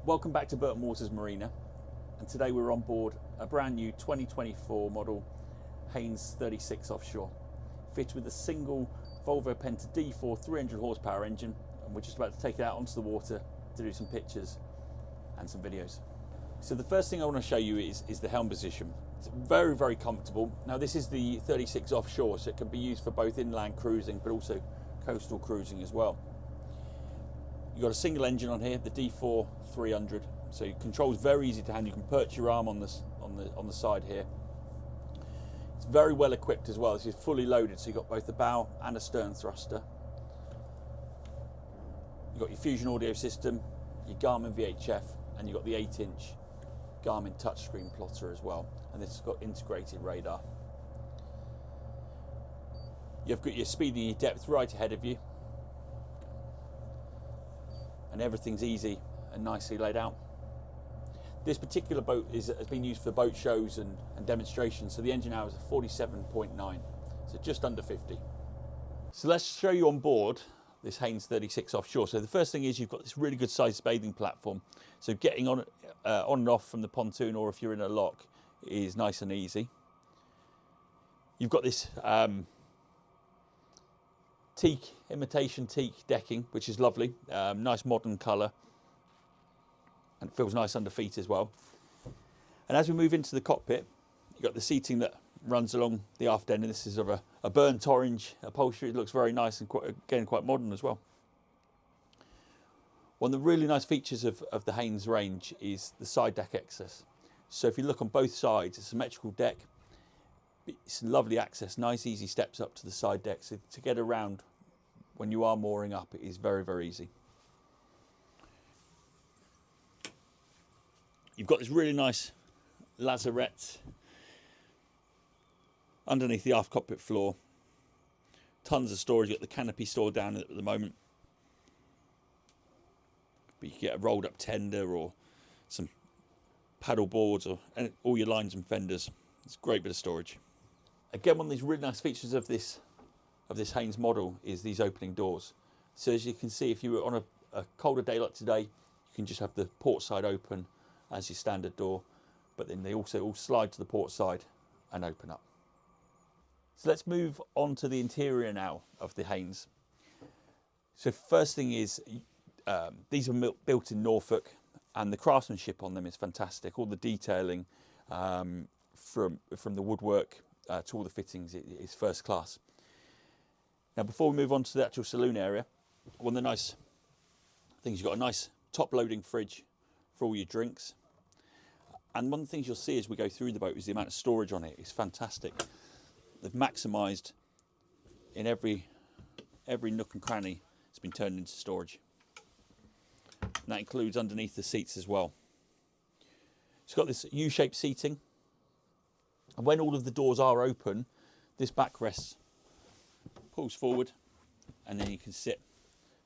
Welcome back to Burton Waters Marina, and today we're on board a brand new 2024 model Haines 36 Offshore, fitted with a single Volvo Penta D4 300 horsepower engine, and we're just about to take it out onto the water to do some pictures and some videos. So the first thing I want to show you is the helm position. It's very, very comfortable. Now this is the 36 Offshore, so it can be used for both inland cruising but also coastal cruising as well. You've got a single engine on here, the D4 300, so your control's very easy to handle. You can perch your arm on the side here. It's very well equipped as well. This is fully loaded, so you've got both the bow and a stern thruster. You've got your Fusion audio system, your Garmin VHF, and you've got the 8-inch Garmin touchscreen plotter as well. And this has got integrated radar. You've got your speed and your depth right ahead of you, and everything's easy and nicely laid out. This particular boat has been used for boat shows and demonstrations, so the engine hours are 47.9, so just under 50. So let's show you on board this Haines 36 Offshore. So the first thing is you've got this really good sized bathing platform, so getting on and off from the pontoon, or if you're in a lock, is nice and easy. You've got this teak, imitation teak decking, which is lovely, nice modern colour, and it feels nice under feet as well. And as we move into the cockpit, you've got the seating that runs along the aft end, and this is sort of a burnt orange upholstery. It looks very nice and quite modern as well. One of the really nice features of the Haines range is the side deck access. So if you look on both sides, it's a symmetrical deck. It's lovely access, nice easy steps up to the side deck, so to get around when you are mooring up, it is very, very easy. You've got this really nice lazarette underneath the aft cockpit floor. Tons of storage. You've got the Canopy stored down at the moment, but you can get a rolled up tender or some paddle boards or all your lines and fenders. It's a great bit of storage. Again, one of these really nice features of this Haines model is these opening doors. So as you can see, if you were on a colder day like today, you can just have the port side open as your standard door, but then they also all slide to the port side and open up. So let's move on to the interior now of the Haines. So first thing is, these are built in Norfolk, and the craftsmanship on them is fantastic. All the detailing from the woodwork to all the fittings is first class. Now before we move on to the actual saloon area, one of the nice things, you've got a nice top loading fridge for all your drinks. And one of the things you'll see as we go through the boat is the amount of storage on it. It's fantastic. They've maximised in every nook and cranny. It's been turned into storage. And that includes underneath the seats as well. It's got this U-shaped seating. And when all of the doors are open, this backrest pulls forward, and then you can sit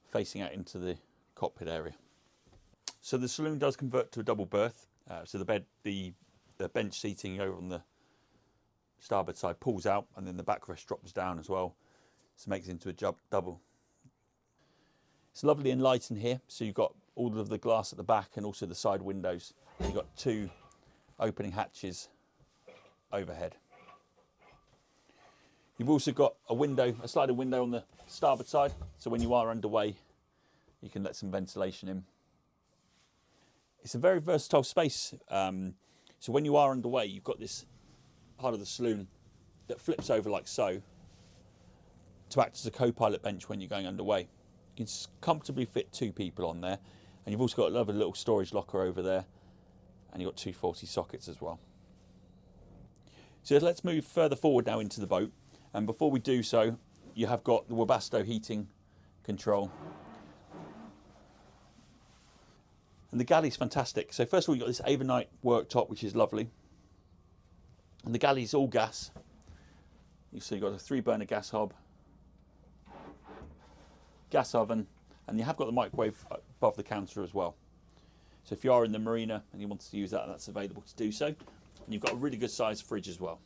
facing out into the cockpit area. So the saloon does convert to a double berth. So the bench seating over on the starboard side pulls out, and then the backrest drops down as well, so it makes it into a double. It's lovely and light in here. So you've got all of the glass at the back and also the side windows. You've got two opening hatches overhead. You've also got a sliding window on the starboard side, so when you are underway, you can let some ventilation in. It's a very versatile space. So when you are underway, you've got this part of the saloon that flips over like so to act as a co-pilot bench when you're going underway. You can comfortably fit 2 people on there, and you've also got another little storage locker over there, and you've got 240 sockets as well. So let's move further forward now into the boat, and before we do so, you have got the Webasto heating control. And the Galley's fantastic. So first of all, you've got this Avonite worktop, which is lovely. And the Galley's all gas. So you've got a 3-burner gas hob, gas oven, and you have got the microwave above the counter as well. So if you are in the marina and you want to use that, that's available to do so. And you've got a really good sized fridge as well.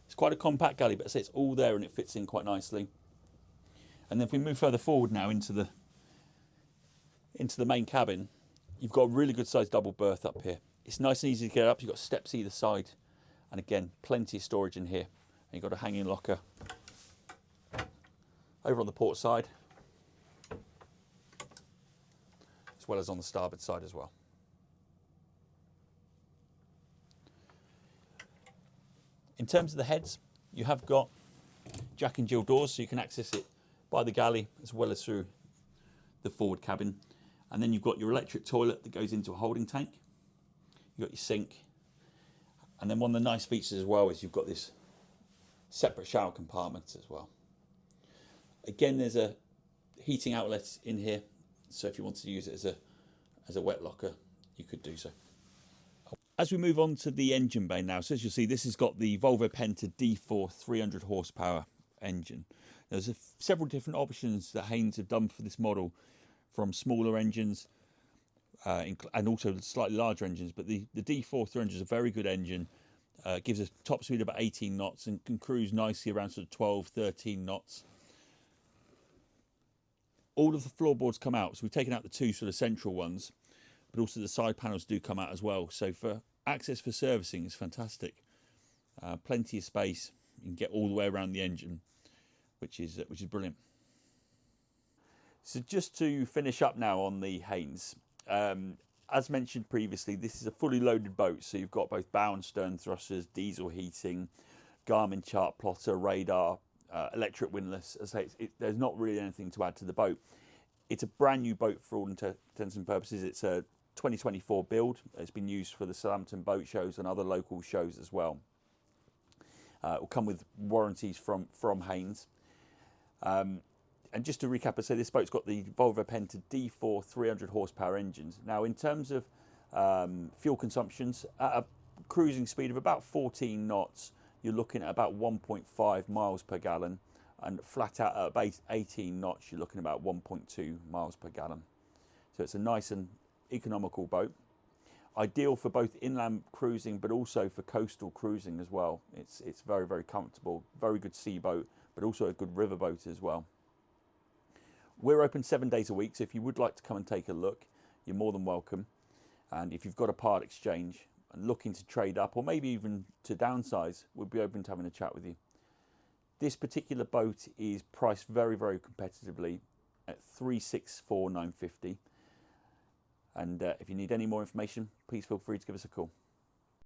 It's quite a compact galley, but I say it's all there and it fits in quite nicely. And then if we move further forward now into the main cabin, you've got a really good sized double berth up here. It's nice and easy to get up. You've got steps either side, and again, plenty of storage in here. And you've got a hanging locker over on the port side, as well as on the starboard side as well. In terms of the heads, you have got Jack and Jill doors, so you can access it by the galley as well as through the forward cabin. And then you've got your electric toilet that goes into a holding tank. You've got your sink. And then one of the nice features as well is you've got this separate shower compartment as well. Again, there's a heating outlet in here, so if you wanted to use it as a wet locker, you could do so. As we move on to the engine bay now, so as you'll see, this has got the Volvo Penta D4 300 horsepower engine. There's several different options that Haines have done for this model, from smaller engines and also slightly larger engines, but the D4 300 is a very good engine. Gives a top speed of about 18 knots and can cruise nicely around sort of 12, 13 knots. All of the floorboards come out, so we've taken out the two sort of central ones, but also the side panels do come out as well. So for access for servicing, it's fantastic. Plenty of space. You can get all the way around the engine, which is brilliant. So just to finish up now on the Haines, as mentioned previously, this is a fully loaded boat, so you've got both bow and stern thrusters, diesel heating, Garmin Chart Plotter, radar, electric windless. As I say, there's not really anything to add to the boat. It's a brand new boat for all intents and purposes. It's a 2024 build. It's been used for the Southampton boat shows and other local shows as well. It will come with warranties from Haines. And just to recap, I say this boat's got the Volvo Penta D4 300 horsepower engines. Now, in terms of fuel consumptions, at a cruising speed of about 14 knots, you're looking at about 1.5 miles per gallon, and flat out at about 18 knots, you're looking at about 1.2 miles per gallon. So it's a nice and economical boat. Ideal for both inland cruising, but also for coastal cruising as well. It's very, very comfortable, very good sea boat, but also a good river boat as well. We're open 7 days a week, so if you would like to come and take a look, you're more than welcome. And if you've got a part exchange and looking to trade up, or maybe even to downsize, we'd be open to having a chat with you. This particular boat is priced very, very competitively at $364,950. And if you need any more information, please feel free to give us a call.